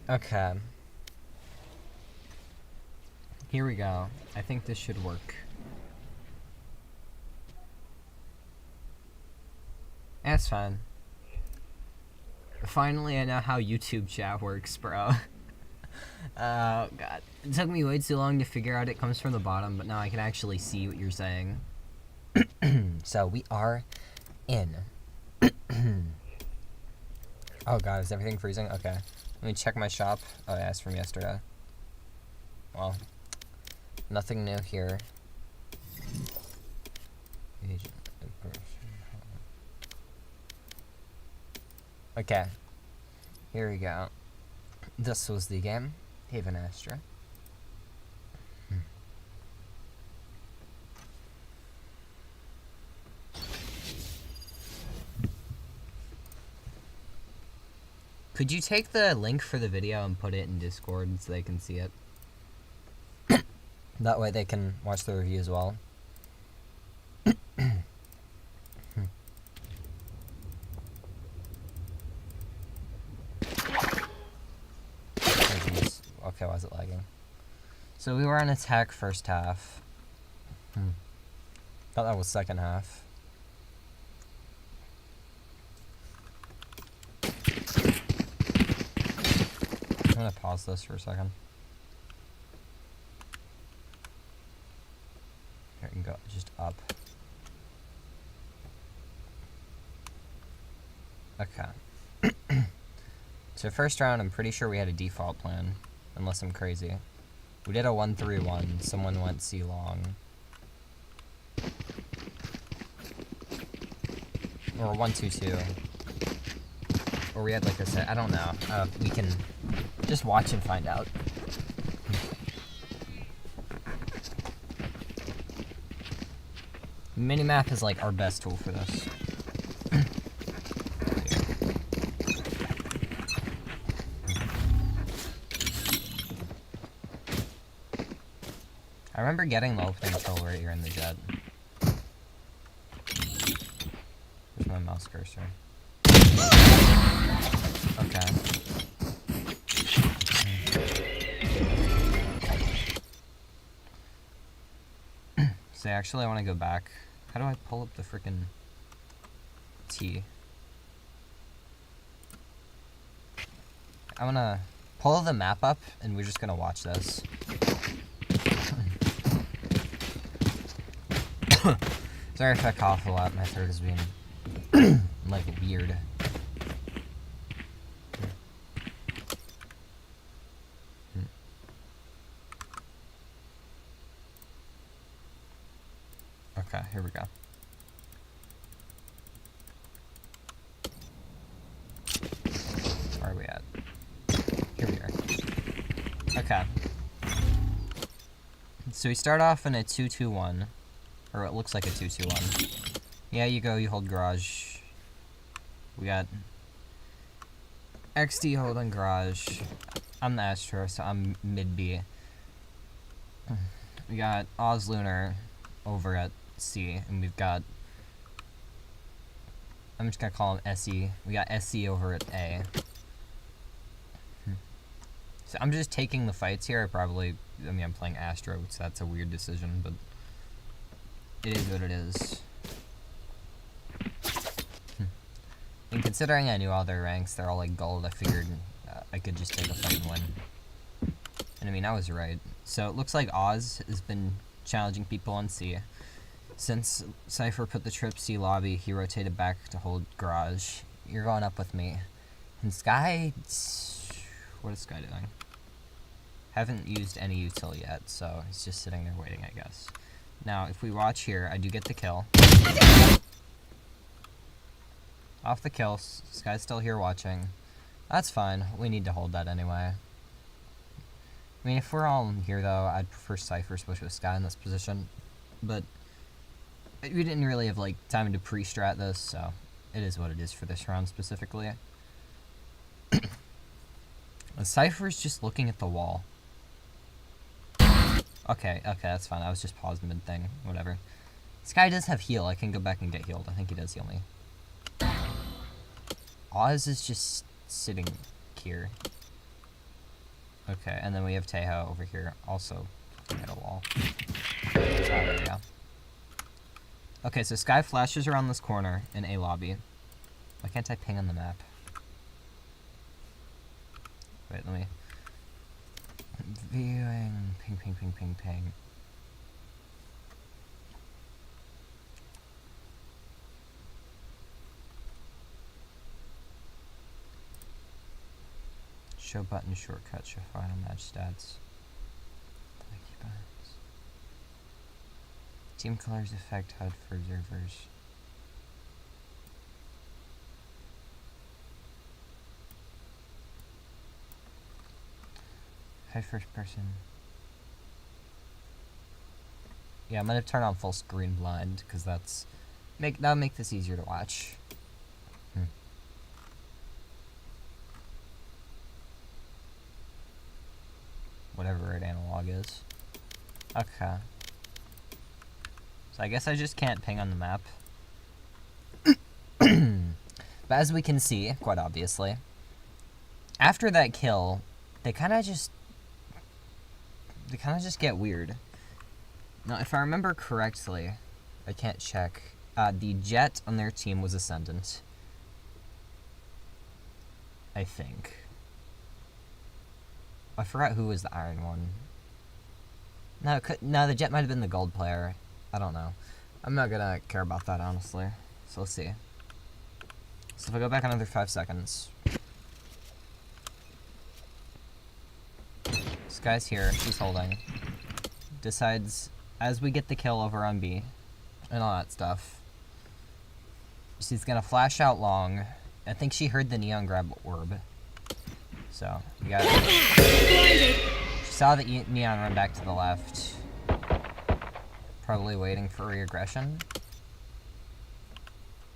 Okay. Here we go. I think this should work. That's fine. Finally, I know how YouTube chat works, bro. Oh, God. It took me way too long to figure out it comes from the bottom, but now I can actually see what you're saying. So, we are in. Oh, God. Is everything freezing? Okay. Let me check my shop. Oh, yeah, it's from yesterday. Well, nothing new here. Okay. Here we go. This was the game. Haven Astra. Could you take the link for the video and put it in Discord so they can see it? That way they can watch the review as well. Okay, why is it lagging? So we were on attack first half. Thought that was second half. I'm gonna pause this for a second. Here, you can go just up. Okay. So first round, I'm pretty sure we had a default plan, unless I'm crazy. We did a 1-3-1. Someone went C long. Or 1-2-2. Or we had like a set. I don't know. We can just watch and find out. Minimap is like our best tool for this. I remember getting the opening kill right here in the jet. Where's my mouse cursor? Okay. So actually I want to go back. How do I pull up the frickin' T? I want to pull the map up and we're just going to watch this. Sorry if I cough a lot, my throat is being, like, weird. Okay, here we go. Where are we at? Here we are. Okay. So we start off in a 2-2-1. Or it looks like a 2-2-1. Yeah, you go, you hold garage. We got XD holding garage. I'm the Astro, so I'm mid B. We got Oz Lunar over at C, and we've got, I'm just gonna call him SE. We got SC over at A. So I'm just taking the fights here. I'm playing Astro, so that's a weird decision, but it is what it is. And considering I knew all their ranks, they're all like gold, I figured I could just take a fight and win. And I mean, I was right. So it looks like Oz has been challenging people on C. Since Cypher put the trip C lobby, he rotated back to hold garage. You're going up with me. And Sky... What is Sky doing? Haven't used any util yet, so he's just sitting there waiting, I guess. Now, if we watch here, I do get the kill. Off the kill. Sky's still here watching. That's fine. We need to hold that anyway. I mean, if we're all here, though, I'd prefer Cypher, especially with Sky in this position. But we didn't really have, like, time to pre-strat this, so it is what it is for this round specifically. Cypher's just looking at the wall. Okay, that's fine. I was just paused mid-thing. Whatever. This guy does have heal. I can go back and get healed. I think he does heal me. Oz is just sitting here. Okay, and then we have Tejo over here, also hit a wall. Oh, there we go. Okay, so Sky flashes around this corner in A lobby. Why can't I ping on the map? Wait, let me... Viewing... Ping, ping, ping, ping, ping. Show button shortcut, show final match stats. Team colors affect HUD for observers. Hide first person. Yeah, I'm gonna turn on full screen blind because that'll make this easier to watch. Whatever red analog is. Okay. So I guess I just can't ping on the map. But as we can see, quite obviously, after that kill, they kind of just get weird. Now, if I remember correctly, I can't check. The Jet on their team was Ascendant. I think. I forgot who was the Iron one. No, the Jet might have been the Gold player. I don't know. I'm not gonna care about that, honestly. So let's see. So if I go back another 5 seconds. This guy's here, he's holding. Decides, as we get the kill over on B, and all that stuff, she's gonna flash out long. I think she heard the neon grab orb. So, we got it. She saw the neon run back to the left. Probably waiting for reaggression.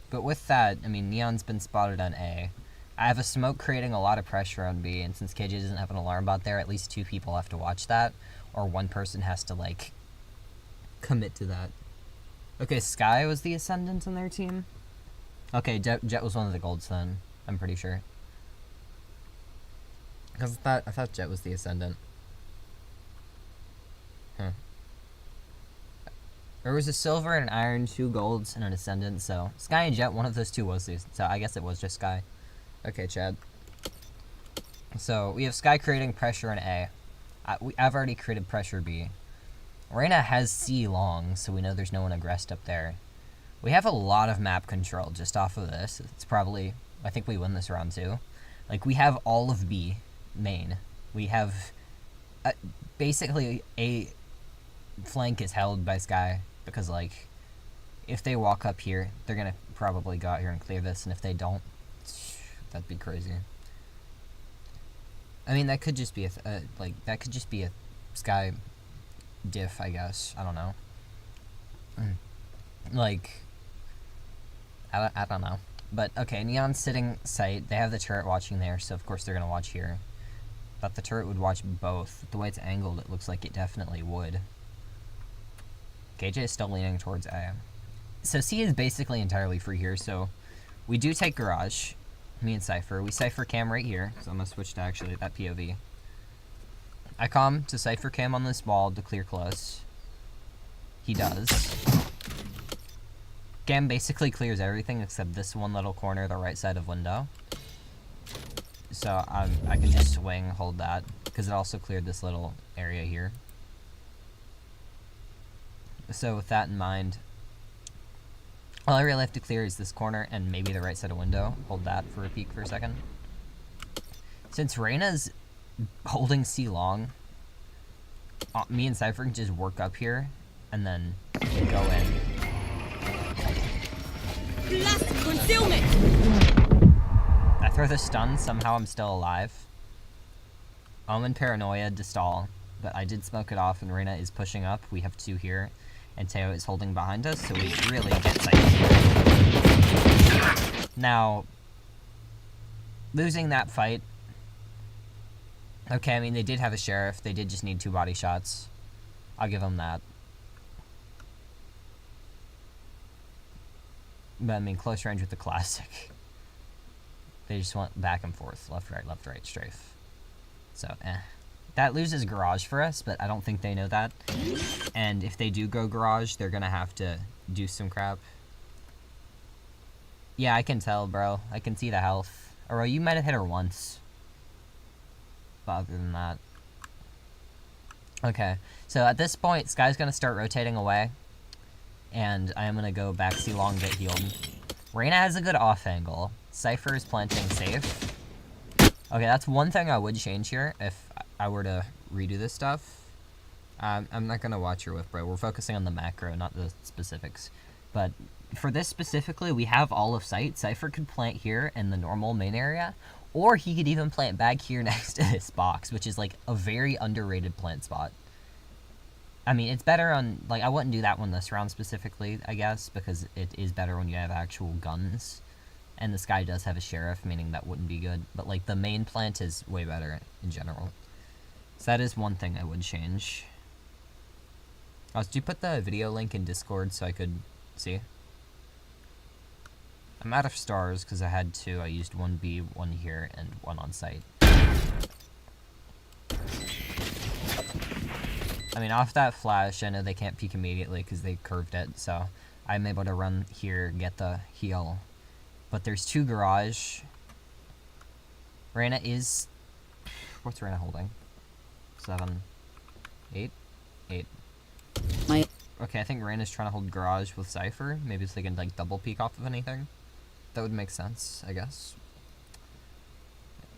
But with that, I mean, neon's been spotted on A. I have a smoke creating a lot of pressure on B, and since KJ doesn't have an alarm bot there, at least 2 people have to watch that, or 1 person has to, like, commit to that. Okay, Sky was the Ascendant on their team? Okay, Jet was one of the golds then, I'm pretty sure. Because I thought Jet was the Ascendant. Huh. There was a silver and an iron, 2 golds, and an Ascendant, so Sky and Jet, one of those 2 was the, so I guess it was just Sky. Okay, Chad. So, we have Sky creating pressure in A. I've already created pressure B. Reyna has C long, so we know there's no one aggressed up there. We have a lot of map control just off of this. It's probably, I think we win this round too. Like, we have all of B main. We have, basically, A flank is held by Sky, because, like, if they walk up here, they're gonna probably go out here and clear this, and if they don't, that'd be crazy. I mean, that could just be that could just be a Sky diff, I guess. I don't know. Like, I don't know. But, okay, Neon's sitting site. They have the turret watching there, so of course they're gonna watch here. Thought the turret would watch both. The way it's angled, it looks like it definitely would. KJ is still leaning towards A. So C is basically entirely free here, so we do take Garage. Me and Cypher. We Cypher cam right here, so I'm gonna switch to actually that POV. I come to Cypher cam on this wall to clear close. He does. Cam basically clears everything except this one little corner, the right side of window. So I can just swing, hold that, because it also cleared this little area here. So with that in mind, all I really have to clear is this corner and maybe the right side of window. Hold that for a peek for a second. Since Reyna's holding C long, me and Cypher can just work up here and then go in. Blast concealment! I throw the stun, somehow I'm still alive. Omen Paranoia to stall, but I did smoke it off and Reyna is pushing up. We have 2 here, and Teo is holding behind us, so we really get Cypher. Now, losing that fight, okay, I mean, they did have a sheriff. They did just need 2 body shots. I'll give them that. But, I mean, close range with the classic. They just went back and forth. Left, right, strafe. So, That loses garage for us, but I don't think they know that. And if they do go garage, they're gonna have to do some crap. Yeah, I can tell, bro. I can see the health. Or you might have hit her once. But other than that. Okay, so at this point, Sky's gonna start rotating away. And I am gonna go back see Long get healed. Reyna has a good off angle. Cypher is planting safe. Okay, that's one thing I would change here if I were to redo this stuff. I'm not gonna watch your whiff, bro. We're focusing on the macro, not the specifics. But for this specifically, we have all of sight. Cypher could plant here in the normal main area, or he could even plant back here next to this box, which is like a very underrated plant spot. I mean, it's better on, like, I wouldn't do that one this round specifically, I guess, because it is better when you have actual guns. And this guy does have a sheriff, meaning that wouldn't be good. But, like, the main plant is way better in general. So that is one thing I would change. Oh, did you put the video link in Discord so I could see? I'm out of stars because I had two. I used one B, one here, and one on site. I mean, off that flash, I know they can't peek immediately because they curved it, so I'm able to run here, get the heal. But there's two garage. Reyna is... What's Reyna holding? 7, 8, 8. Okay, I think Reyna's trying to hold garage with Cypher. Maybe so they can, like, double peek off of anything. That would make sense, I guess.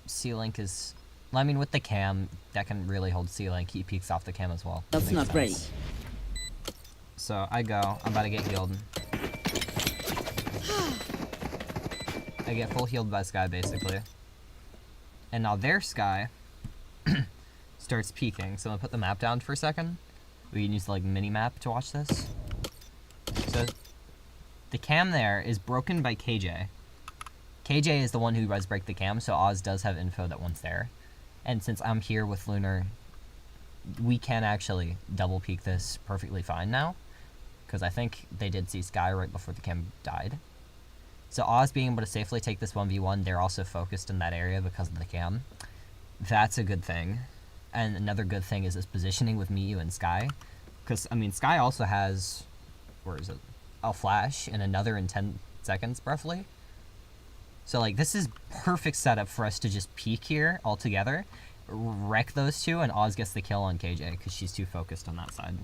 C-Link is... I mean, with the cam, that can really hold C-Link. He peeks off the cam as well. That's not great. So, I go. I'm about to get healed. I get full healed by Sky, basically. And now their Sky starts peeking. So I'm gonna put the map down for a second. We can use, like, mini-map to watch this. So, the cam there is broken by KJ. KJ is the one who res break the cam, so Oz does have info that one's there. And since I'm here with Lunar, we can actually double peek this perfectly fine now. Because I think they did see Sky right before the cam died. So Oz being able to safely take this 1v1, they're also focused in that area because of the cam. That's a good thing. And another good thing is this positioning with me, you, and Sky. Because, I mean, Sky also has... Where is it? A flash and another in 10 seconds, roughly. So, like, this is perfect setup for us to just peek here all together, wreck those two, and Oz gets the kill on KJ because she's too focused on that side.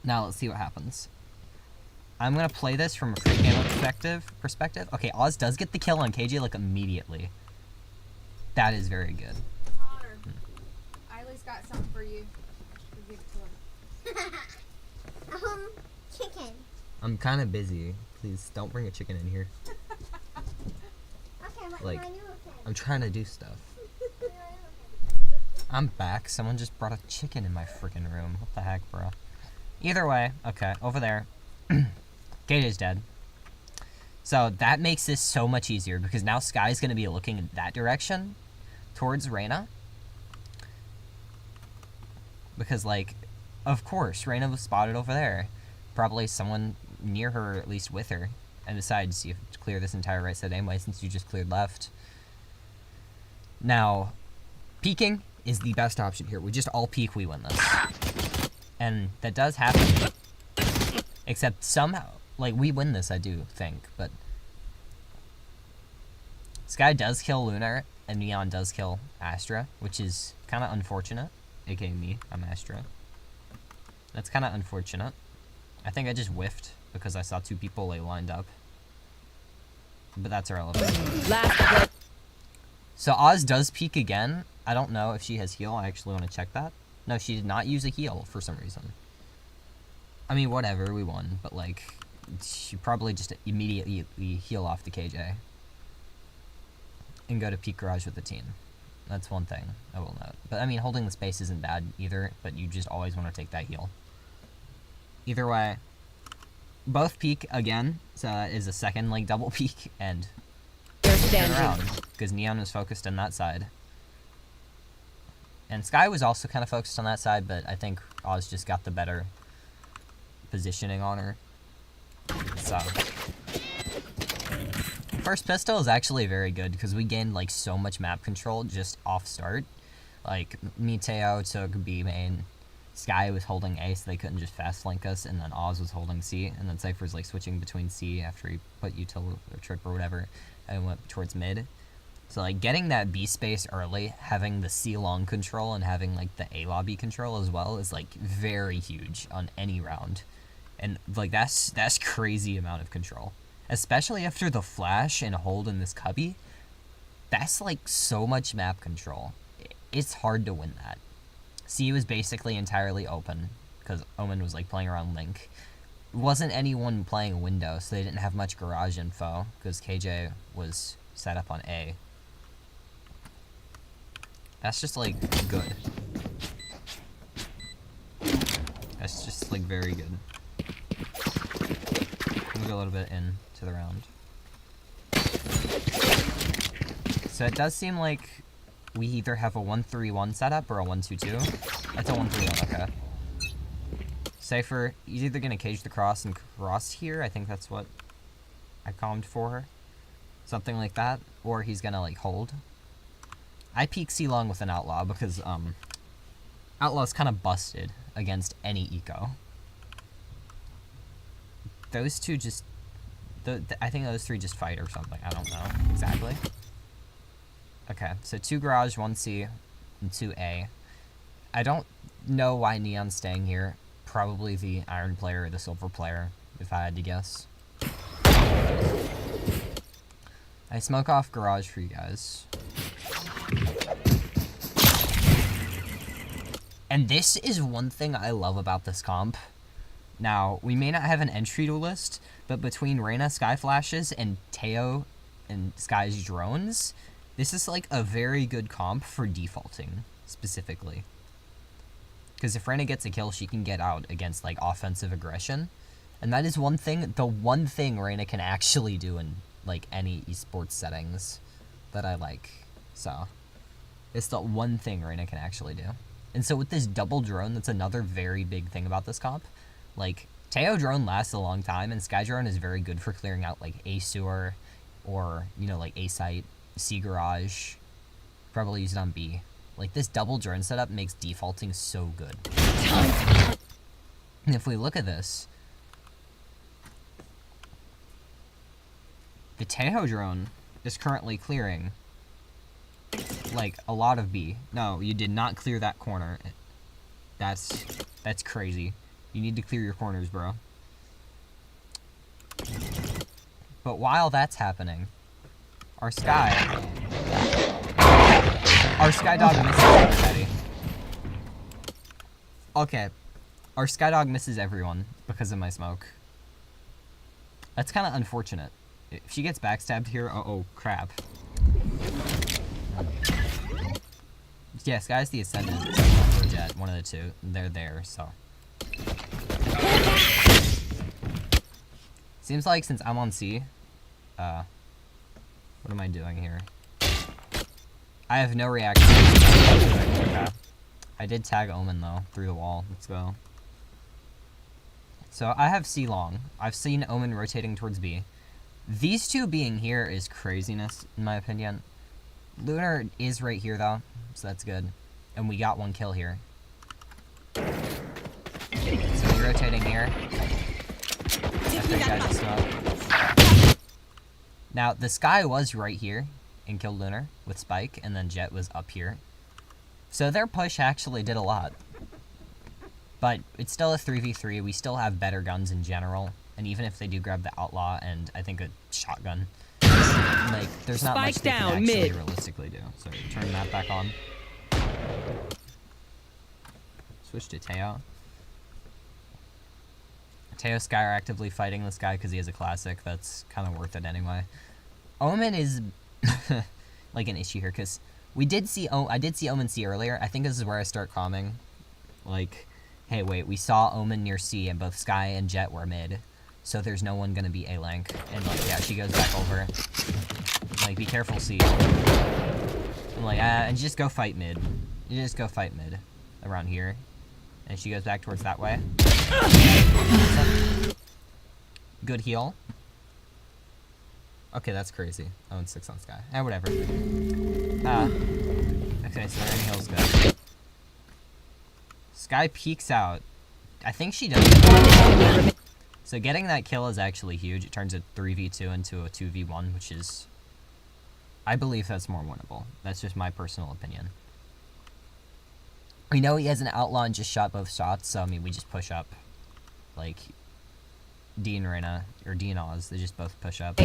Now, let's see what happens. I'm going to play this from a free camo perspective. Okay, Oz does get the kill on KJ, like, immediately. That is very good. Connor, Eileen's got something for you. Chicken. I'm kind of busy. Please, don't bring a chicken in here. Okay, what Like, do I do with it? I'm trying to do stuff. What do I do with I'm back. Someone just brought a chicken in my freaking room. What the heck, bro? Either way, okay, over there. KJ's dead. So that makes this so much easier because now Sky's going to be looking in that direction towards Reyna. Because, like, of course, Reyna was spotted over there. Probably someone near her, or at least with her. And besides, you have to clear this entire right side anyway since you just cleared left. Now, peeking is the best option here. We just all peek, we win this. And that does happen. Except somehow, like, we win this, I do think, but... Sky does kill Lunar, and Neon does kill Astra, which is kind of unfortunate. AKA me, I'm Astra. That's kind of unfortunate. I think I just whiffed because I saw two people lay lined up. But that's irrelevant. Last So Oz does peek again. I don't know if she has heal. I actually want to check that. No, she did not use a heal for some reason. I mean, whatever, we won. But, like, she probably just immediately heal off the KJ. And go to peak garage with the team. That's one thing I will note. But, I mean, holding the space isn't bad either. But you just always want to take that heal. Either way, both peek again. So that is a second, like, double peek. And turn around. Because Neon was focused on that side. And Sky was also kind of focused on that side, but I think Oz just got the better positioning on her. So. First pistol is actually very good, because we gained, like, so much map control just off start. Like, Miteo took B main, Sky was holding A so they couldn't just fast flank us, and then Oz was holding C, and then Cypher's like switching between C after he put util or trip or whatever, and went towards mid. So like getting that B space early, having the C long control and having like the A lobby control as well is like very huge on any round. And like that's crazy amount of control. Especially after the flash and hold in this cubby. That's like so much map control. It's hard to win that. C was basically entirely open because Omen was like playing around Link. Wasn't anyone playing window, so they didn't have much garage info because KJ was set up on A. That's just like good. That's just like very good. We'll go a little bit into the round. So it does seem like we either have a 1-3-1 setup or a 1-2-2. That's a 1-3-1, okay. Cypher, he's either going to cage the cross and cross here. I think that's what I calmed for her. Something like that. Or he's going to, like, hold. I peek C-Long with an Outlaw because, Outlaw's kind of busted against any eco. Those two just... I think those three just fight or something. I don't know exactly. Okay, so 2 garage, 1 C, and 2 A. I don't know why Neon's staying here. Probably the iron player or the silver player, if I had to guess. I smoke off garage for you guys. And this is one thing I love about this comp. Now, we may not have an entry list, but between Reyna Sky Flashes and Teo and Sky's drones, this is like a very good comp for defaulting, specifically. Because if Reyna gets a kill, she can get out against like offensive aggression. And that is the one thing Reyna can actually do in like any esports settings that I like. So, it's the one thing Reyna can actually do. And so with this double drone, that's another very big thing about this comp. Like, Teo drone lasts a long time, and Sky drone is very good for clearing out like A sewer or, you know, like A site. C garage, probably use it on B. Like this double drone setup makes defaulting so good. And if we look at this, the Tejo drone is currently clearing like a lot of B. No, you did not clear that corner. That's crazy. You need to clear your corners, bro. But while that's happening, our Sky Dog misses everybody. Okay, our Sky Dog misses everyone because of my smoke. That's kind of unfortunate. If she gets backstabbed here, oh crap. Yeah, Sky's the Ascendant, or Jet, one of the two. They're there, so. Seems like since I'm on C, what am I doing here? I have no reaction. Okay. I did tag Omen though, through the wall. Let's go. So I have C long. I've seen Omen rotating towards B. These two being here is craziness, in my opinion. Lunar is right here though, so that's good. And we got 1 kill here. So we're rotating here. After you guys just smoke. Now, the Sky was right here and killed Lunar with Spike, and then Jet was up here. So their push actually did a lot. But it's still a 3v3. We still have better guns in general. And even if they do grab the Outlaw and I think a shotgun, like, there's not much they can actually realistically do. So turn that back on. Switch to Teo. Teo Sky are actively fighting this guy because he has a classic. That's kind of worth it anyway. Omen is like an issue here because I did see Omen C earlier. I think this is where I start calming. Like, hey, wait, we saw Omen near C and both Sky and Jet were mid. So there's no one gonna be A-Lank. And like, yeah, she goes back over. Like, be careful, C. I'm like, and just go fight mid. You just go fight mid around here. And she goes back towards that way. Good heal. Okay, that's crazy. Oh, and 6 on Sky. Whatever. Okay, so they're in hills good. Sky peeks out. I think she does. So getting that kill is actually huge. It turns a 3v2 into a 2v1, which is... I believe that's more winnable. That's just my personal opinion. We know he has an outlaw and just shot both shots, so I mean, we just push up. Like, D and Reyna, or D and Oz, they just both push up.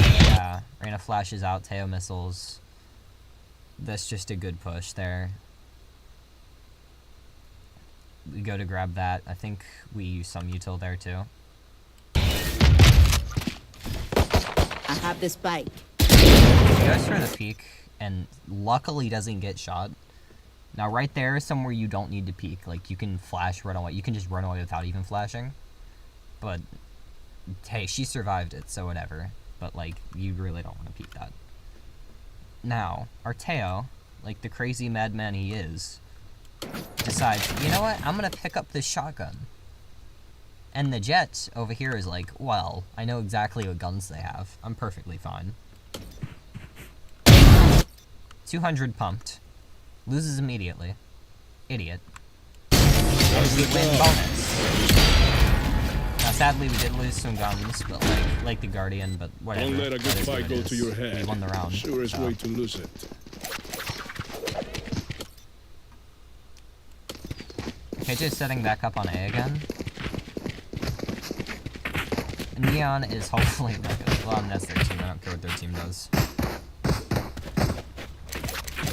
Yeah, Reyna flashes out, Teo missiles. That's just a good push there. We go to grab that. I think we use some util there too. I have this bike. He goes for the peek, and luckily doesn't get shot. Now right there is somewhere you don't need to peek. Like, you can flash, run away. You can just run away without even flashing. But, hey, she survived it, so whatever. But, like, you really don't want to peek that. Now, Arteo, like the crazy madman he is, decides, you know what, I'm gonna pick up this shotgun. And the Jet over here is like, well, I know exactly what guns they have. I'm perfectly fine. 200 pumped. Loses immediately. Idiot. And we win bonus. Now sadly we did lose some guns, but like the Guardian, but whatever. Don't let a good fight go to your head. We won the round. Surest way to lose it. KJ's setting back up on A again. Neon is hopefully not gonna... Well, that's their team. I don't care what their team does.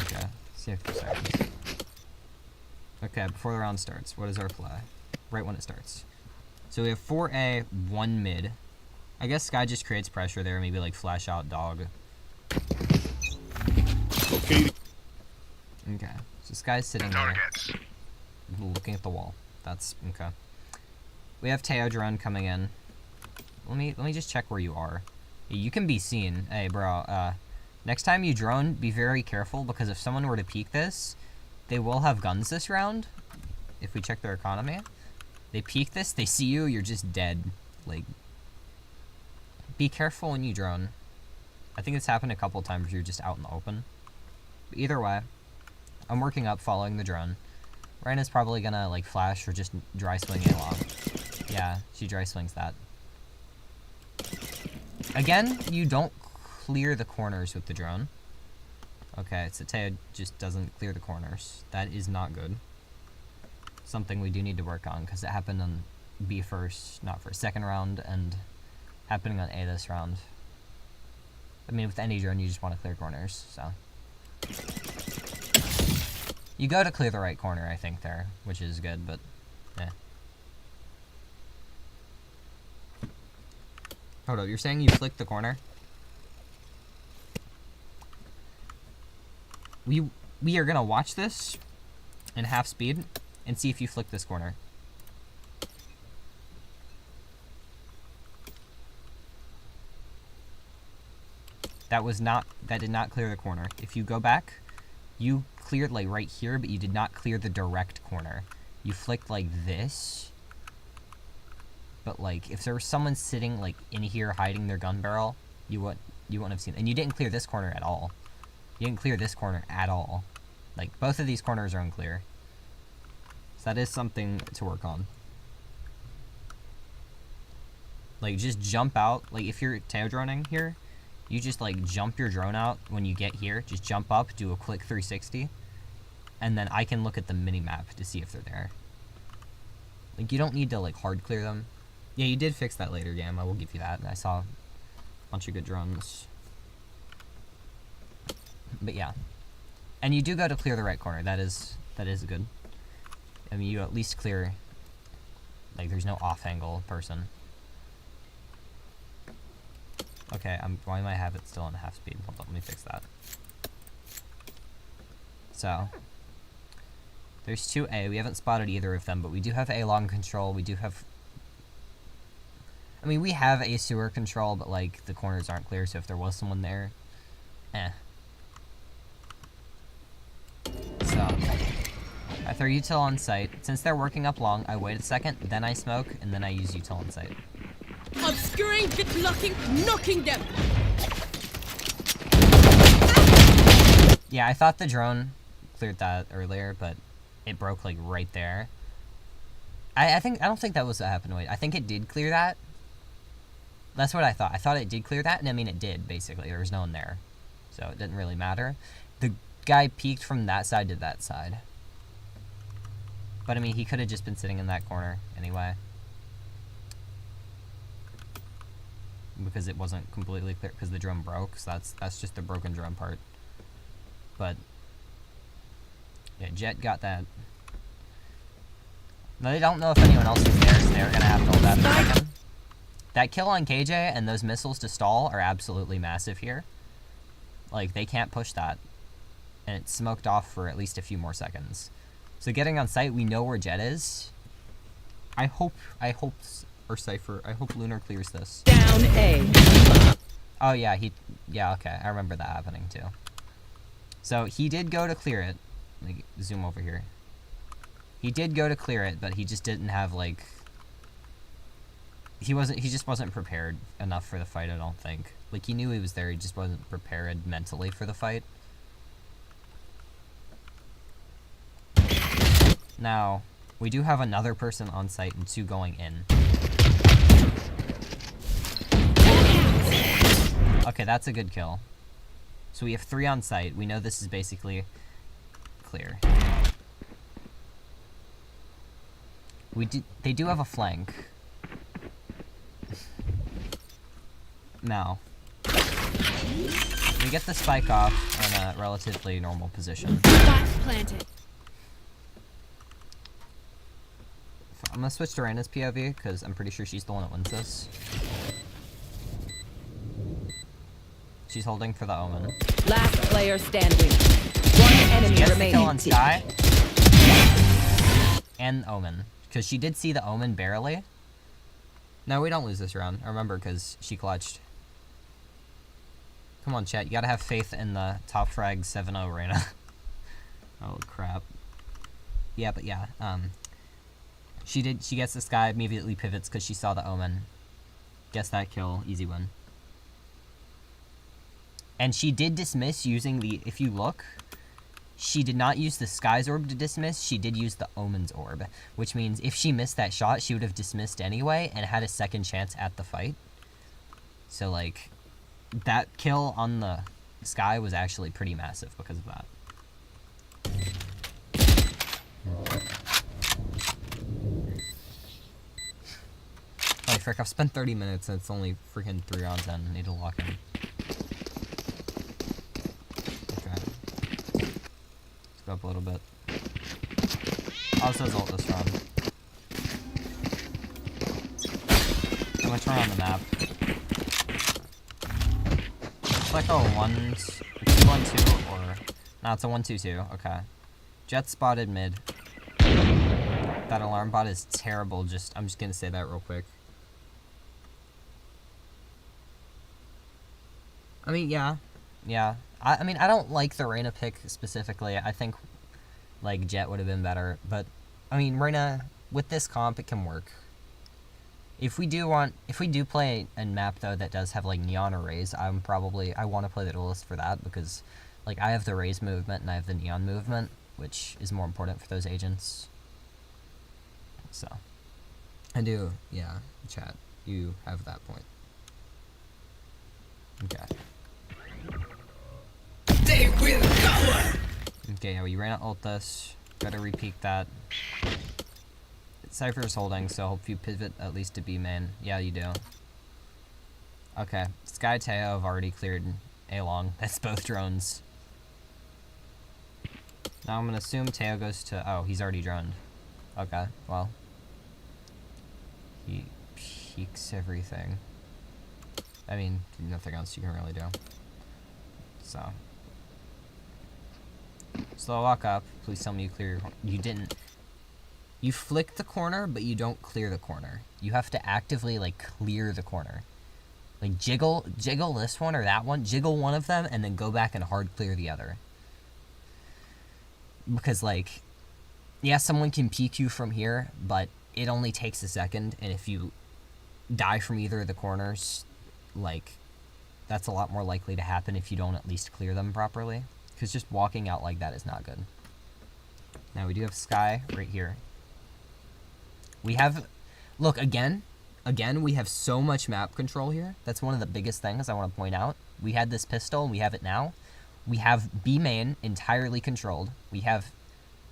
Okay. See if for seconds. Okay, before the round starts, what is our play? Right when it starts. So we have 4A, 1 mid. I guess Sky just creates pressure there, maybe like flash out dog. Okay. Okay. So Sky's sitting there. Looking at the wall. That's okay. We have Teo drone coming in. Let me just check where you are. You can be seen. Hey bro, next time you drone, be very careful, because if someone were to peek this, they will have guns this round. If we check their economy. They peek this, they see you, you're just dead. Like, be careful when you drone. I think it's happened a couple times, you're just out in the open. But either way, I'm working up following the drone. Reyna's probably gonna like flash or just dry swing it along. Yeah, she dry swings that. Again, you don't clear the corners with the drone. Okay, so Teo just doesn't clear the corners. That is not good. Something we do need to work on, because it happened on B first, not first, second round, and happening on A this round. I mean, with any drone, you just want to clear corners, so. You go to clear the right corner, I think, there, which is good, but, eh. Hold up, you're saying you flicked the corner? We are gonna watch this in half speed and see if you flick this corner. That did not clear the corner. If you go back, you cleared like right here, but you did not clear the direct corner. You flicked like this. But like, if there was someone sitting like in here hiding their gun barrel, you wouldn't have seen it. And you didn't clear this corner at all. You didn't clear this corner at all. Like, both of these corners are unclear. So that is something to work on. Like, just jump out. Like, if you're Teo droning here, you just like jump your drone out when you get here. Just jump up, do a quick 360. And then I can look at the mini-map to see if they're there. Like, you don't need to like hard clear them. Yeah, you did fix that later game. I will give you that. I saw a bunch of good drones. But yeah. And you do go to clear the right corner. That is good. I mean, you at least clear, like, there's no off-angle person. Okay, why might I have it still on half speed? Hold on, let me fix that. So, there's 2A. We haven't spotted either of them, but we do have A long control. We do have... I mean, we have A sewer control, but, like, the corners aren't clear, so if there was someone there, So, I throw util on site. Since they're working up long, I wait a second, then I smoke, and then I use util on site. Obscuring, blocking, knocking them. Yeah, I thought the drone cleared that earlier, but it broke like right there. I don't think that was what happened. Wait, I think it did clear that. That's what I thought. I thought it did clear that, and I mean it did basically. There was no one there, so it didn't really matter. The guy peeked from that side to that side, but I mean he could have just been sitting in that corner anyway, because it wasn't completely clear because the drum broke. So that's just the broken drum part. But yeah, Jet got that. No, they don't know if anyone else is there, so they're gonna have to hold that in a second. That kill on KJ and those missiles to stall are absolutely massive here. Like, they can't push that. And it's smoked off for at least a few more seconds. So getting on site, we know where Jet is. I hope, or Cypher, I hope Lunar clears this. Down A. Oh yeah, yeah, okay, I remember that happening too. So he did go to clear it. Let me zoom over here. He did go to clear it, but he just didn't have, like... He just wasn't prepared enough for the fight, I don't think. Like, he knew he was there, he just wasn't prepared mentally for the fight. Now, we do have another person on site and 2 going in. Okay, that's a good kill. So we have 3 on site. We know this is basically clear. They do have a flank. Now, we get the spike off in a relatively normal position. Spike planted. I'm gonna switch to Reyna's POV, because I'm pretty sure she's the one that wins this. She's holding for the Omen. Last player standing. One enemy She gets the remaining. kill on Sky. And Omen. Because she did see the Omen barely. No, we don't lose this round. I remember, because she clutched. Come on, chat. You gotta have faith in the top frag 7-0 Reyna. Oh, crap. Yeah, but yeah. She gets the Sky, immediately pivots because she saw the Omen. Gets that kill. Easy win. And she did dismiss using the... If you look, she did not use the Sky's orb to dismiss. She did use the Omen's orb. Which means if she missed that shot, she would have dismissed anyway and had a second chance at the fight. So, like... That kill on the Sky was actually pretty massive because of that. Holy frick, I've spent 30 minutes and it's only freaking 3 rounds in. I need to lock in. Okay. Let's go up a little bit. I'll just ult this round. I'm gonna turn on the map. It's like a 1-2 or... No, it's a 1-2-2. Okay. Jet spotted mid. That alarm bot is terrible. I'm just gonna say that real quick. I mean, yeah. Yeah. I mean, I don't like the Reyna pick specifically. I think, like, Jet would have been better. But, I mean, Reyna, with this comp, it can work. If we do play a map, though, that does have, like, Neon or Raze, I want to play the Duelist for that, because, like, I have the Raze movement and I have the Neon movement, which is more important for those agents. So, I do, yeah, chat, you have that point. Okay. They will cover! Okay, yeah, we ran out ult this. Gotta re-peek that. Cypher's holding, so hope you pivot at least to B main. Yeah, you do. Okay, Sky Teo have already cleared A long. That's both drones. Now I'm gonna assume Teo goes to... Oh, he's already droned. Okay, well. He peeks everything. I mean, nothing else you can really do. So. Slow walk up. Please tell me you clear... You didn't... You flick the corner, but you don't clear the corner. You have to actively, like, clear the corner. Like, jiggle this one or that one, jiggle one of them, and then go back and hard clear the other. Because, like, yeah, someone can peek you from here, but it only takes a second, and if you die from either of the corners, like, that's a lot more likely to happen if you don't at least clear them properly. Because just walking out like that is not good. Now we do have Sky right here. We have, look, again, we have so much map control here. That's one of the biggest things I want to point out. We had this pistol, and we have it now. We have B main entirely controlled. We have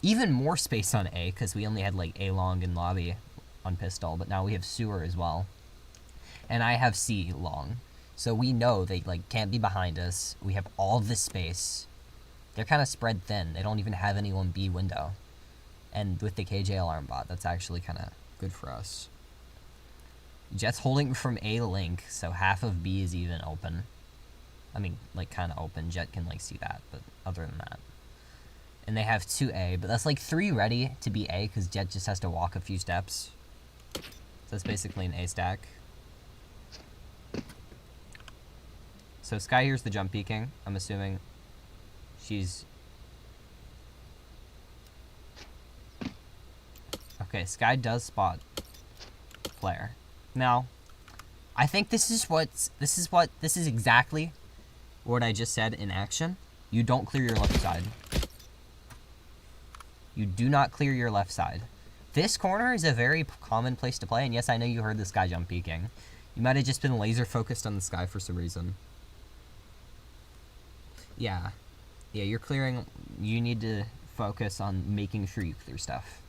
even more space on A, because we only had, like, A long and lobby on pistol, but now we have sewer as well. And I have C long. So we know they, like, can't be behind us. We have all this space. They're kind of spread thin. They don't even have anyone B window. And with the KJ alarm bot, that's actually kind of good for us. Jet's holding from A link, so half of B is even open. I mean, like, kind of open. Jet can, like, see that, but other than that. And they have 2A, but that's, like, 3 ready to be A, because Jet just has to walk a few steps. So that's basically an A stack. So Sky here's the jump peeking, I'm assuming. She's... Okay, Sky does spot player. Now, I think this is exactly what I just said in action. You don't clear your left side. You do not clear your left side. This corner is a very common place to play, and yes, I know you heard this guy jump peeking. You might have just been laser focused on the Sky for some reason. Yeah. Yeah, you're clearing, you need to focus on making sure you clear stuff.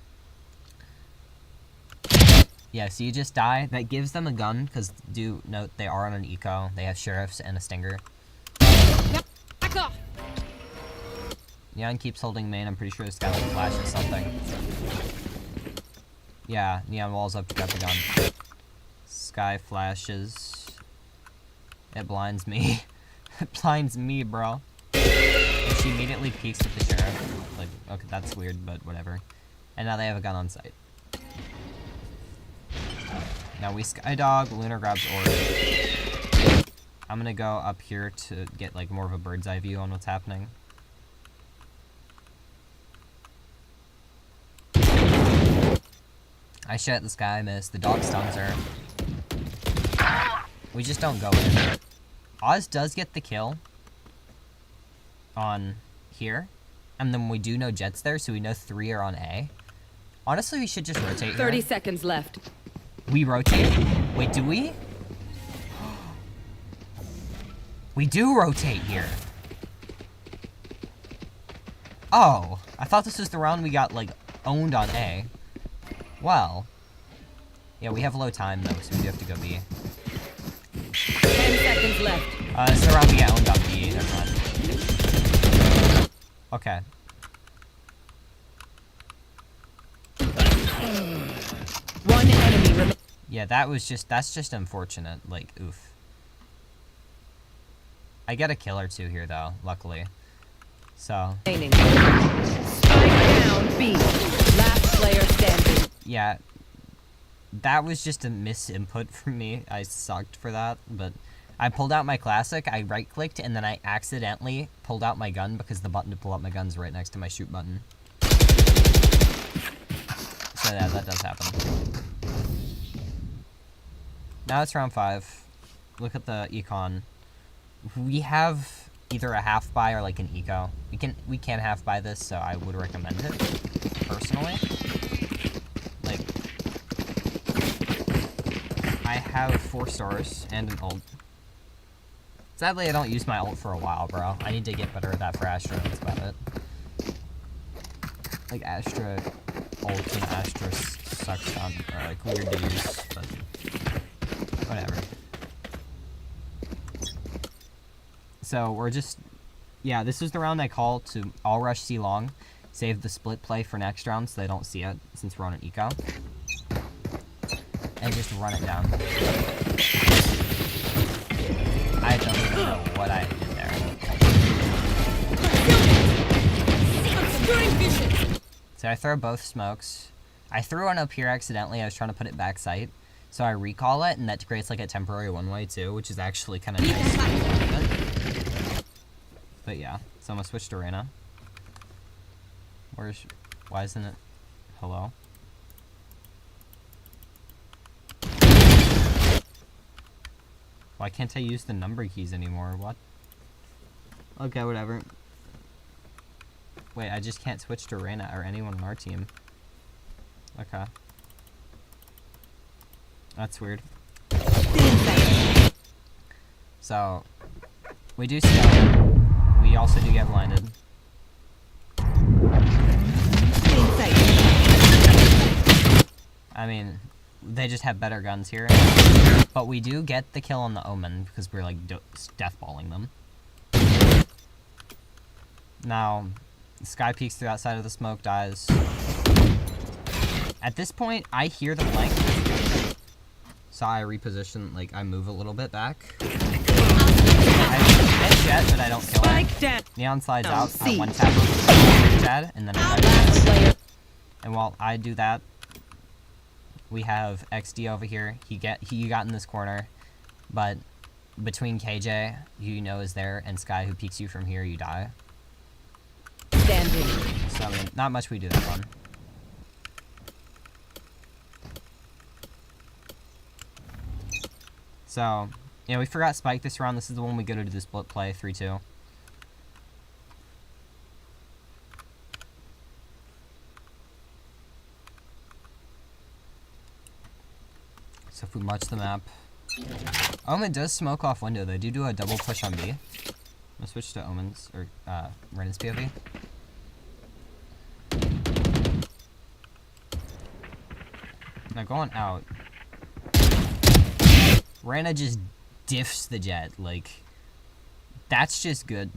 Yeah, so you just die. That gives them a gun, because do note they are on an eco. They have sheriffs and a stinger. Back off. Neon keeps holding main. I'm pretty sure this guy like flashes something. Yeah, Neon walls up, got the gun. Sky flashes. It blinds me. It blinds me, bro. And she immediately peeks at the sheriff. Like, okay, that's weird, but whatever. And now they have a gun on site. Now we skydog, Lunar grabs orb. I'm gonna go up here to get like more of a bird's eye view on what's happening. I shot at this guy, missed. The dog stuns her. We just don't go in. Oz does get the kill on here. And then we do know Jet's there, so we know 3 are on A. Honestly, we should just rotate 30 here. seconds left. We rotate? Wait, do we? We do rotate here. Oh, I thought this was the round we got, like, owned on A. Well. Yeah, we have low time, though, so we do have to go B. 10 seconds left. This is the round we get owned on B. Never mind. Okay. One enemy remaining. Yeah, that's just unfortunate. Like, oof. I get a kill or 2 here, though, luckily. So. Spike down B. Last player standing. Yeah. That was just a misinput for me. I sucked for that, but I pulled out my classic, I right-clicked, and then I accidentally pulled out my gun because the button to pull out my gun's right next to my shoot button. So yeah, that does happen. Now it's round 5. Look at the econ. We have either a half buy or like an eco. We can half buy this, so I would recommend it personally. Like, I have 4 stars and an ult. Sadly, I don't use my ult for a while, bro. I need to get better at that for Astra. That's about it. Like Astra ult and Astra sucks on, or like weird to use, but whatever. So we're just, yeah, this is the round I call to all rush C long, save the split play for next round so they don't see it since we're on an eco, and just run it down. I don't even know what I did there. So I throw both smokes. I threw one up here accidentally. I was trying to put it back sight. So I recall it, and that creates like a temporary one-way too, which is actually kind of nice. But yeah, so I'm gonna switch to Reyna. Why isn't it? Hello? Why can't I use the number keys anymore? What? Okay, whatever. Wait, I just can't switch to Reyna or anyone on our team. Okay. That's weird. So, we do scout. We also do get blinded. I mean, they just have better guns here. But we do get the kill on the Omen because we're like deathballing them. Now, Sky peeks through that side of the smoke, dies. At this point, I hear the flank. So I reposition, like, I move a little bit back. I hit Jet, but I don't kill her. Spike down. Neon slides out, I C. one tap Jet, and then I Last player. And while I do that, we have XD over here. He got in this corner, but between KJ, who you know is there, and Sky, who peeks you from here, you die. Standing. So I mean, not much we do that one. So, yeah, we forgot Spike this round. This is the one we go to do the split play, 3-2. So if we march the map. Omen does smoke off window. They do a double push on B. I'm gonna switch to Omen's, or Ren's POV. Now going out. Reyna just diffs the Jet, like, that's just good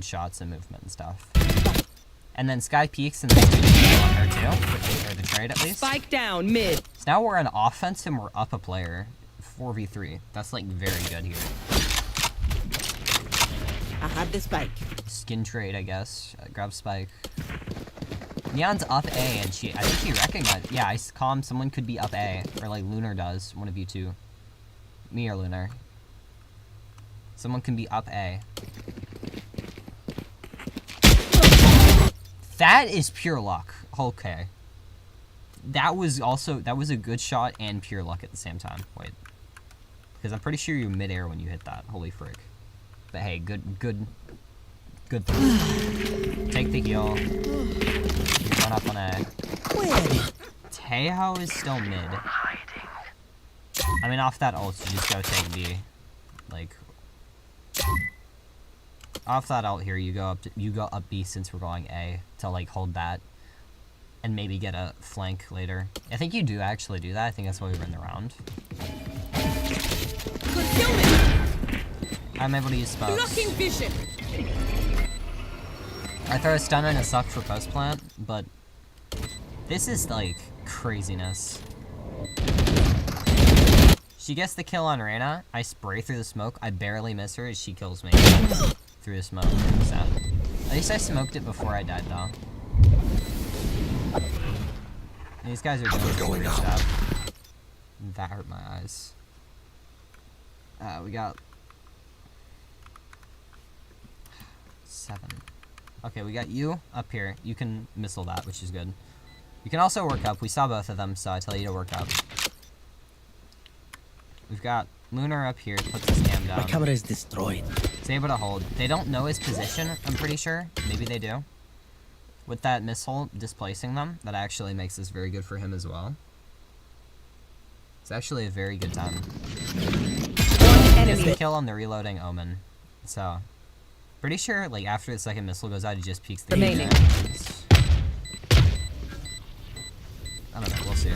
shots and movement and stuff. And then Sky peeks and then on her too, or the trade at least. Spike down mid. So now we're on offense and we're up a player, 4v3. That's like very good here. I have the spike. Skin trade, I guess. Grab Spike. Neon's up A, and I think she recognized. Yeah, I saw him. Someone could be up A, or like Lunar does. One of you two. Me or Lunar. Someone can be up A. That is pure luck. Okay. That was a good shot and pure luck at the same time. Wait. Because I'm pretty sure you're midair when you hit that. Holy frick. But hey, good thing. Take the heal. Run up on A. Tejo is still mid. I mean, off that ult, you just go take B. Like, off that ult here, you go up B since we're going A to like hold that, and maybe get a flank later. I think you do actually do that. I think that's why we win the round. I'm able to use smokes. Vision. I throw a stun and a suck for post plant, but this is like craziness. She gets the kill on Reyna. I spray through the smoke. I barely miss her as she kills me through the smoke. So, at least I smoked it before I died, though. These guys are doing great stuff. That hurt my eyes. We got 7. Okay, we got you up here. You can missile that, which is good. You can also work up. We saw both of them, so I tell you to work up. We've got Lunar up here, puts his cam down. My camera is destroyed. He's able to hold. They don't know his position, I'm pretty sure. Maybe they do. With that missile displacing them, that actually makes this very good for him as well. It's actually a very good time. Gets the kill on the reloading Omen. So, pretty sure, like, after the second missile goes out, he just peeks the Remaining. I don't know, we'll see.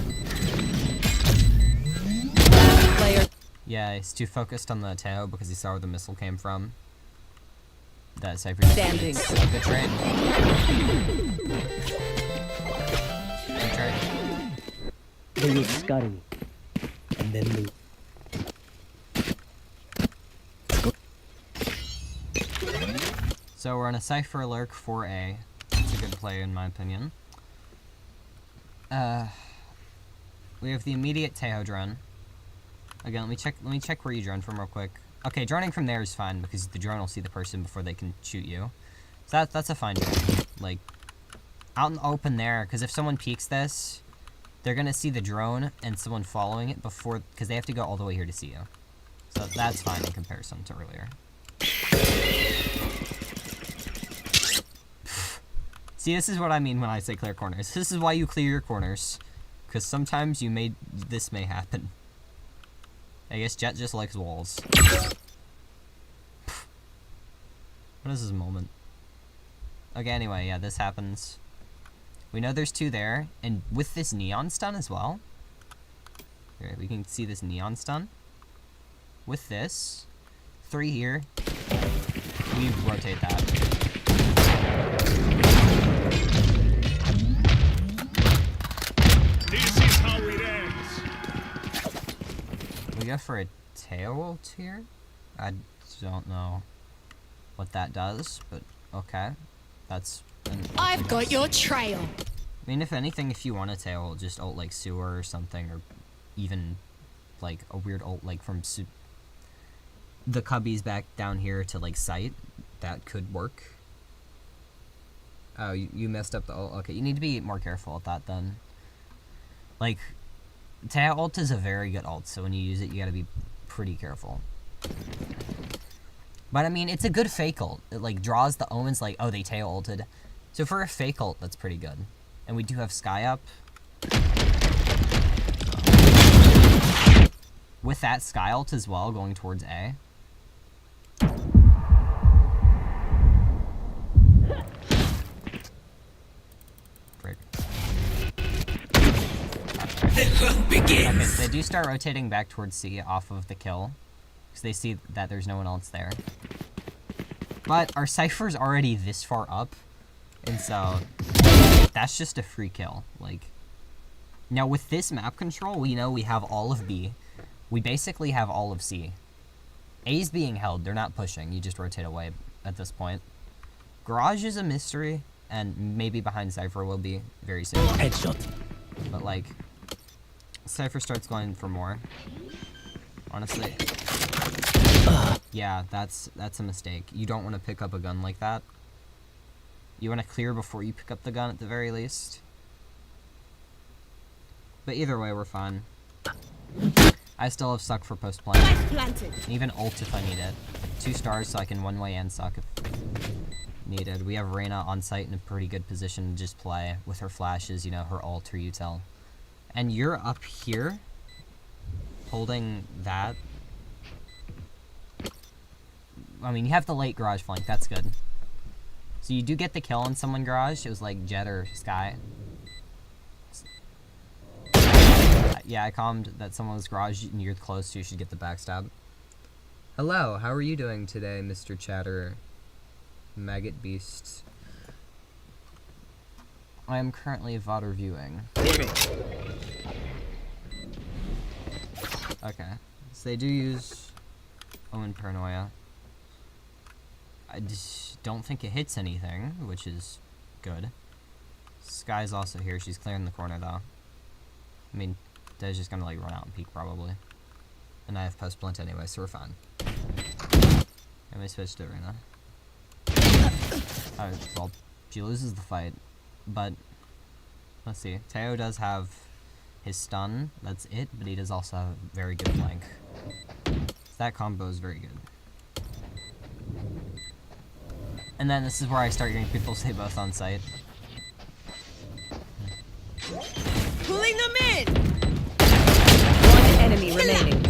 Player. Yeah, he's too focused on the Tejo because he saw where the missile came from. That Cypher Standing. So, good trade. Good trade. They use Scotty. And then loot. So we're on a Cypher Lurk 4A. It's a good play in my opinion. We have the immediate Tejo drone. Again, let me check where you drone from real quick. Okay, droning from there is fine because the drone will see the person before they can shoot you. So that's a fine drone. Like, out in the open there, because if someone peeks this, they're gonna see the drone and someone following it before, because they have to go all the way here to see you. So that's fine in comparison to earlier. See, this is what I mean when I say clear corners. This is why you clear your corners. Because sometimes this may happen. I guess Jet just likes walls. What is this moment? Okay, anyway, yeah, this happens. We know there's 2 there, and with this neon stun as well. Here, we can see this neon stun. With this, 3 here, we rotate that. This is how it ends. We go for a tail ult here? I don't know what that does, but okay. That's... I've got your trail. I mean, if anything, if you want a tail ult, just ult like sewer or something, or even like a weird ult like from the cubbies back down here to like sight. That could work. Oh, you messed up the ult. Okay, you need to be more careful at that then. Like, tail ult is a very good ult, so when you use it, you gotta be pretty careful. But I mean, it's a good fake ult. It like draws the omens like, oh, they tail ulted. So for a fake ult, that's pretty good. And we do have Sky up. With that Sky ult as well, going towards A. Frick. Okay, so they do start rotating back towards C off of the kill. Because they see that there's no one else there. But our Cypher's already this far up. And so, that's just a free kill. Like, now with this map control, we know we have all of B. We basically have all of C. A's being held, they're not pushing. You just rotate away at this point. Garage is a mystery, and maybe behind Cypher will be very soon. Headshot. But like, Cypher starts going for more. Honestly. Yeah, that's a mistake. You don't want to pick up a gun like that. You want to clear before you pick up the gun at the very least. But either way, we're fine. I still have suck for post plant. Planted. Even ult if I need it. 2 stars so I can one way and suck if needed. We have Reyna on site in a pretty good position to just play with her flashes, you know, her ult, her util. And you're up here holding that. I mean, you have the late garage flank, that's good. So you do get the kill on someone garage. It was like Jet or Sky. Yeah, I calmed that someone was garage and you're close, so you should get the backstab. Hello, how are you doing today, Mr. Chatter? Maggot Beast. I am currently VOD reviewing. Okay, so they do use Omen Paranoia. I just don't think it hits anything, which is good. Sky's also here. She's clearing the corner, though. I mean, Dez just gonna, like, run out and peek, probably. And I have post plant anyway, so we're fine. Let me switch to Arena. Oh, well, she loses the fight. But, let's see. Teo does have his stun. That's it, but he does also have a very good flank. That combo is very good. And then this is where I start hearing people say both on site. Pulling them in. One enemy remaining.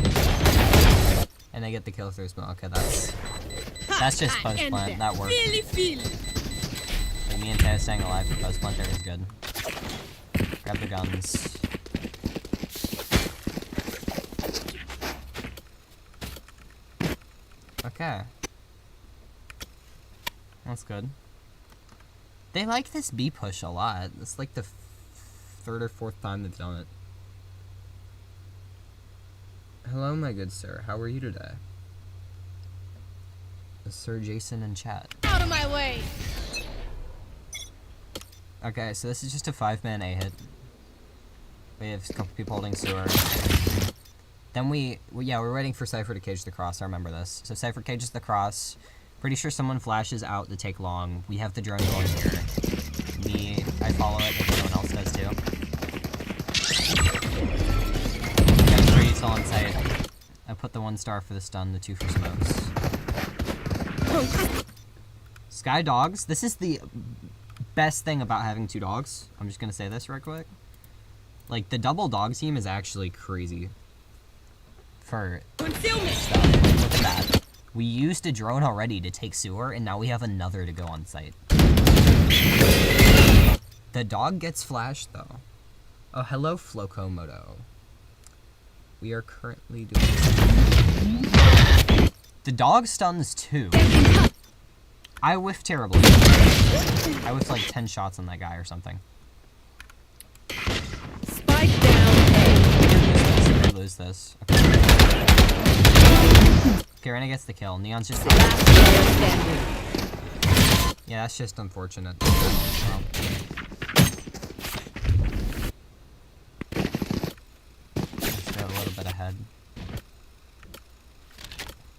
And they get the kill through smoke. Okay, that's just post plant. That worked. Like, me and Teo staying alive for post plant there is good. Grab the guns. Okay. That's good. They like this B push a lot. It's like the 3rd or 4th time they've done it. Hello, my good sir. How are you today? Sir Jason in chat. Out of my way. Okay, so this is just a 5-man A hit. We have a couple people holding sewer. Then we're waiting for Cypher to cage the cross. I remember this. So Cypher cages the cross. Pretty sure someone flashes out to take long. We have the drone going here. I follow it if no one else does too. Got 3 still on site. I put the 1 star for the stun, the 2 for smokes. Sky Dogs. This is the best thing about having 2 dogs. I'm just gonna say this real quick. Like, the double dog team is actually crazy. For stuff. Look at that. We used a drone already to take sewer, and now we have another to go on site. The dog gets flashed, though. Oh, hello, Flocomoto. We are currently doing... The dog stuns, too. I whiffed terribly. I whiffed like 10 shots on that guy or something. Spike down. We could lose this. Okay. Okay, Reyna gets the kill. Neon's just... Last player standing. Yeah, that's just unfortunate. Well. Let's go a little bit ahead.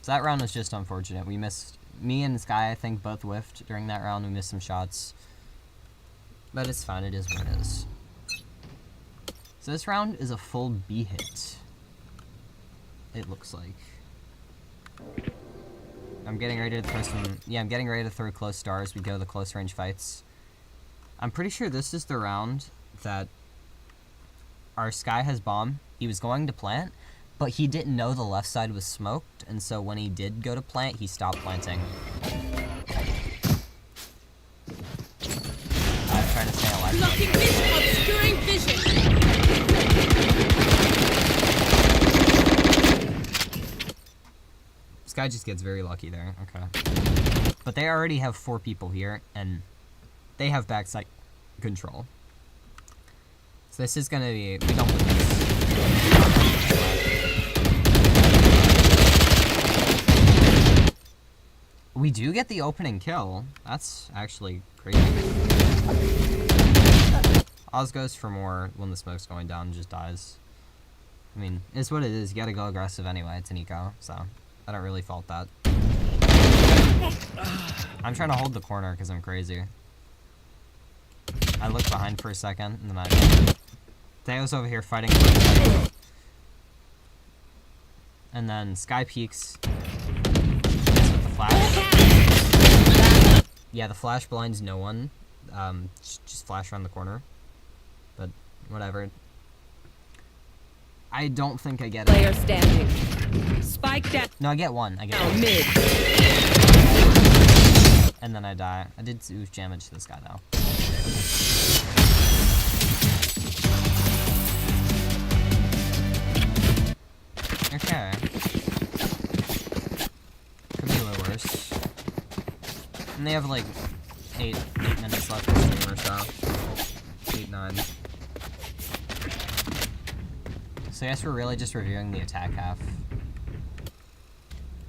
So that round was just unfortunate. We missed... Me and Sky, I think, both whiffed during that round. We missed some shots. But it's fine. It is what it is. So this round is a full B hit. It looks like. I'm getting ready to throw some... Yeah, I'm getting ready to throw close stars. We go the close range fights. I'm pretty sure this is the round that our Sky has bomb. He was going to plant, but he didn't know the left side was smoked, and so when he did go to plant, he stopped planting. I'm trying to stay alive. Blocking vision, obscuring vision. This guy just gets very lucky there. Okay. But they already have 4 people here, and they have backside control. So this is gonna be... We don't win this. We do get the opening kill. That's actually crazy. Oz goes for more when the smoke's going down and just dies. I mean, it's what it is. You gotta go aggressive anyway. It's an eco, so I don't really fault that. I'm trying to hold the corner because I'm crazy. I look behind for a second, and then I... Theo's over here fighting. And then Sky peeks. With the flash. Yeah, the flash blinds no one. Just flash around the corner. But, whatever. I don't think I get it. Player standing. Spike down. No, I get one. I get one. Mid. And then I die. I did oof damage to this guy, though. Okay. Could be a little worse. And they have like 8 minutes left in the game or so. 8, 9. So I guess we're really just reviewing the attack half.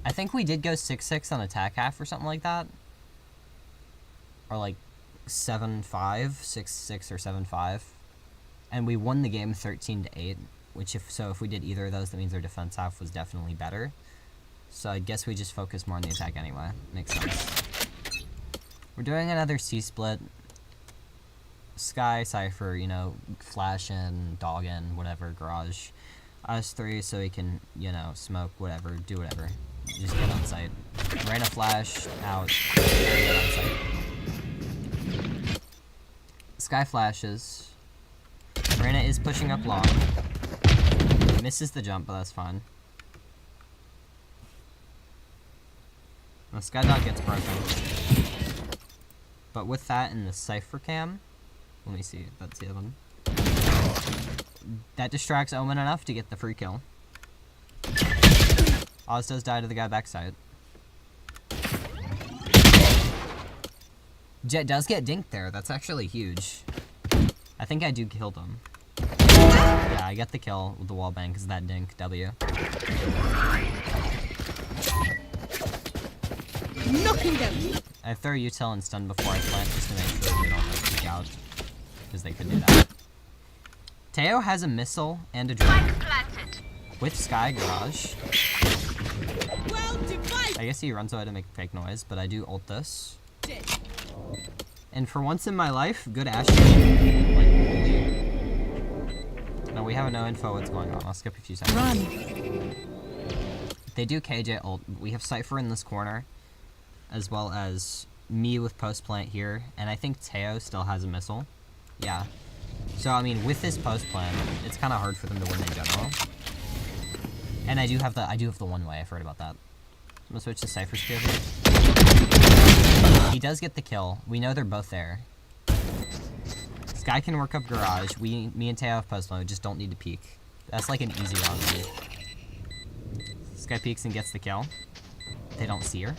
I think we did go 6-6 on attack half or something like that. Or like 7-5, 6-6 or 7-5. And we won the game 13-8. Which if we did either of those, that means our defense half was definitely better. So I guess we just focus more on the attack anyway. Makes sense. We're doing another C-split. Sky, Cypher, you know, flash in, dog in, whatever, garage. Us 3 so we can, you know, smoke, whatever, do whatever. Just get on site. Reyna flash, out, get on site. Sky flashes. Reyna is pushing up long. Misses the jump, but that's fine. The Skydog gets broken. But with that and the Cypher cam, let me see, that's the other one. That distracts Omen enough to get the free kill. Oz does die to the guy backside. Jet does get dinked there, that's actually huge. I think I do kill him. Yeah, I get the kill with the wall bang because of that dink. W. Knocking them. I throw util and stun before I plant just to make sure they don't like, peek out. Because they could do that. Teo has a missile and a drone. With Sky Garage. Well divided. I guess he runs away to make fake noise, but I do ult this. And for once in my life, good Ashe. Like, holy. No, we have no info what's going on. I'll skip a few seconds. Run. They do KJ ult. We have Cypher in this corner, as well as me with post plant here, and I think Teo still has a missile. Yeah. So I mean, with this post plant, it's kind of hard for them to win in general. And I do have the one way. I forgot about that. I'm gonna switch to Cypher Spear here. He does get the kill. We know they're both there. Sky can work up garage. Me and Teo have post plant. We just don't need to peek. That's like an easy round for me. Sky peeks and gets the kill. They don't see her.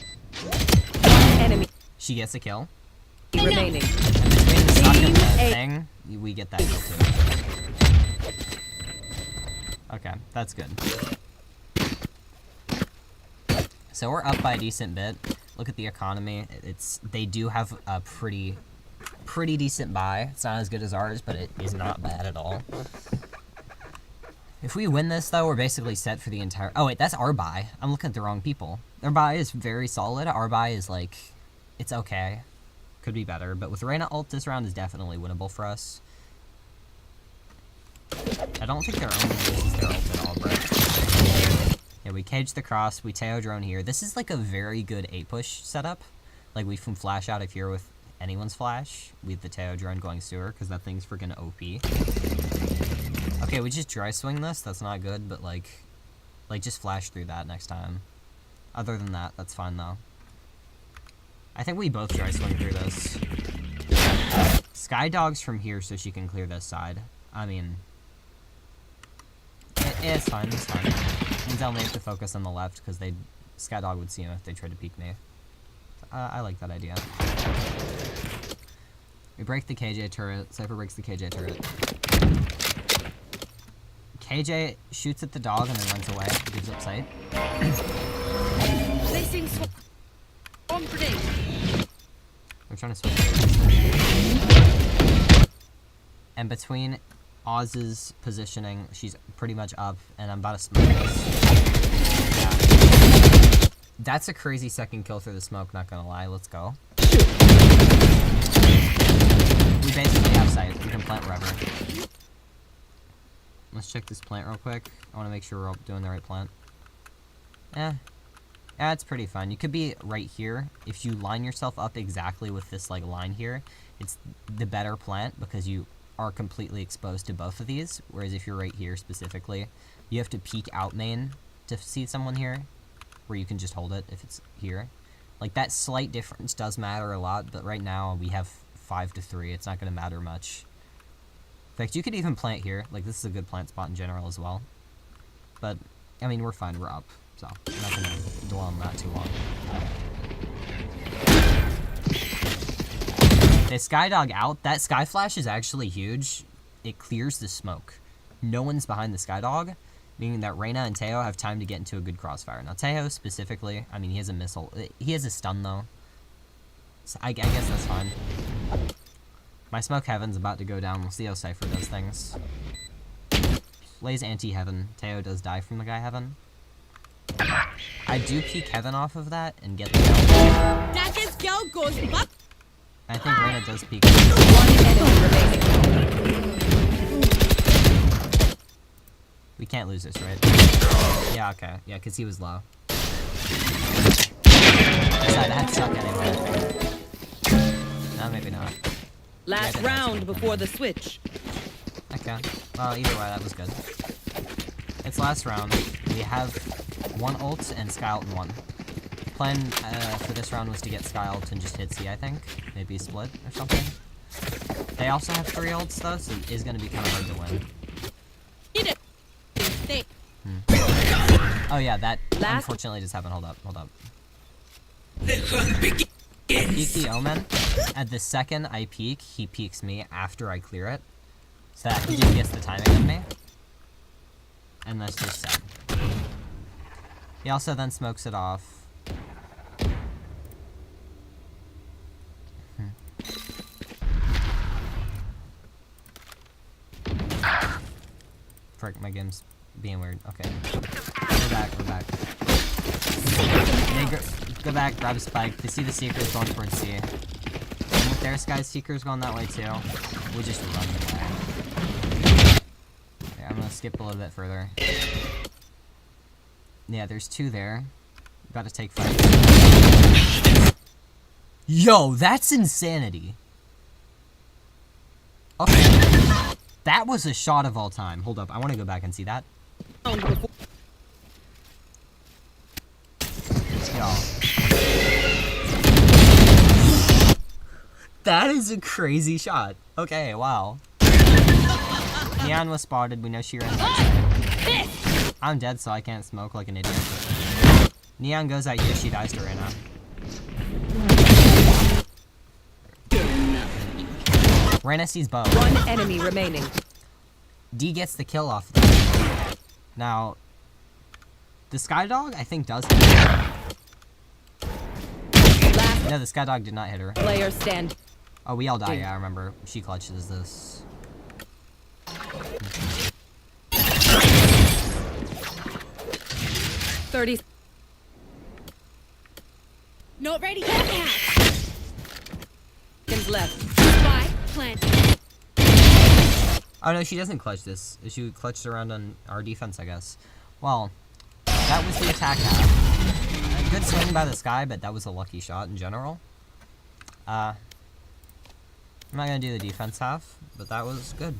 Enemy She gets a kill. remaining. And between the suck and the A. thing, we get that kill too. Okay, that's good. So we're up by a decent bit. Look at the economy. They do have a pretty decent buy. It's not as good as ours, but it is not bad at all. If we win this, though, we're basically set for the entire... Oh, wait, that's our buy. I'm looking at the wrong people. Their buy is very solid. Our buy is, like... It's okay. Could be better. But with Reyna ult, this round is definitely winnable for us. I don't think their own uses their ult at all, bro. Yeah, we cage the cross. We Teo drone here. This is, like, a very good 8-push setup. Like, we can flash out of here with anyone's flash. We have the Teo drone going sewer, because that thing's freaking OP. Okay, we just dry swing this. That's not good, but like just flash through that next time. Other than that, that's fine though. I think we both dry swing through this. Sky dogs from here so she can clear this side. I mean, it's fine. It's fine. Means I'll make the focus on the left because Sky dog would see him if they tried to peek me. I like that idea. We break the KJ turret. Cypher breaks the KJ turret. KJ shoots at the dog and then runs away. Gives up sight. Placing swarm grenade. We're trying to switch. And between Oz's positioning, she's pretty much up, and I'm about to smoke this. Yeah. That's a crazy second kill through the smoke, not gonna lie. Let's go. We basically have sight. We can plant wherever. Let's check this plant real quick. I want to make sure we're all doing the right plant. Yeah, it's pretty fun. You could be right here. If you line yourself up exactly with this like line here, it's the better plant because you are completely exposed to both of these. Whereas if you're right here specifically, you have to peek out main to see someone here, where you can just hold it if it's here. Like that slight difference does matter a lot, but right now we have 5 to 3. It's not going to matter much. In fact, you could even plant here. Like, this is a good plant spot in general as well. But, I mean, we're fine. We're up. So, I'm not going to dwell on that too long. The Skydog out. That Sky Flash is actually huge. It clears the smoke. No one's behind the Skydog, meaning that Reyna and Teo have time to get into a good crossfire. Now, Teo specifically, I mean, he has a missile. He has a stun, though. So I guess that's fine. My smoke heaven's about to go down. We'll see how Cypher does things. Lays anti-heaven. Teo does die from the guy heaven. I do peek heaven off of that and get the kill. Daggers girl goes back. I think Reyna does peek. One enemy remaining. We can't lose this, right? Yeah, okay. Yeah, because he was low. That'd suck anyway, I think. No, maybe not. Last Yeah, round before the switch. Okay. Well, either way, that was good. It's last round. We have 1 ult and Sky ult in 1. Plan for this round was to get Sky ult and just hit C, I think. Maybe split or something. They also have 3 ults though, so it is going to be kind of hard to win. Get it. Stay. Oh yeah, that Last- unfortunately just happened. Hold up. Peek the Omen. At the second I peek, he peeks me after I clear it. So that he just gets the timing of me. And that's just sad. He also then smokes it off. Frick, my game's being weird. Okay. We're back. Go back, grab a spike. They see the Seekers going towards C. And with their Sky Seekers going that way too, we just run away. Yeah, I'm gonna skip a little bit further. Yeah, there's 2 there. About to take fight. Yo, that's insanity. Okay. That was a shot of all time. Hold up, I want to go back and see that. Yo. That is a crazy shot. Okay, wow. Neon was spotted. We know she ran back. I'm dead, so I can't smoke like an idiot. Neon goes at you. She dies to Reyna. Reyna sees bow. One enemy remaining. D gets the kill off them. Now, the Skydog, I think, does hit her. Last No, the Skydog did not hit her. player stand. Oh, we all die, yeah, I remember. She clutches this. 30 Not ready. seconds left. Spy planted. Oh no, she doesn't clutch this. She clutched around on our defense, I guess. Well, that was the attack half. A good swing by the Sky, but that was a lucky shot in general. I'm not gonna do the defense half, but that was good.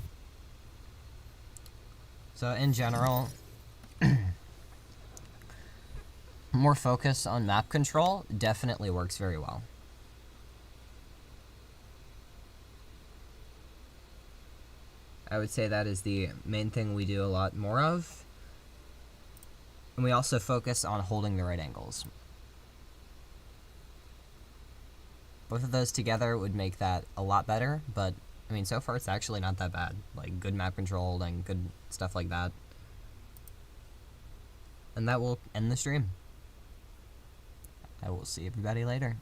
So in general, more focus on map control definitely works very well. I would say that is the main thing we do a lot more of. And we also focus on holding the right angles. Both of those together would make that a lot better, but I mean, so far it's actually not that bad. Like, good map control and good stuff like that. And that will end the stream. I will see everybody later.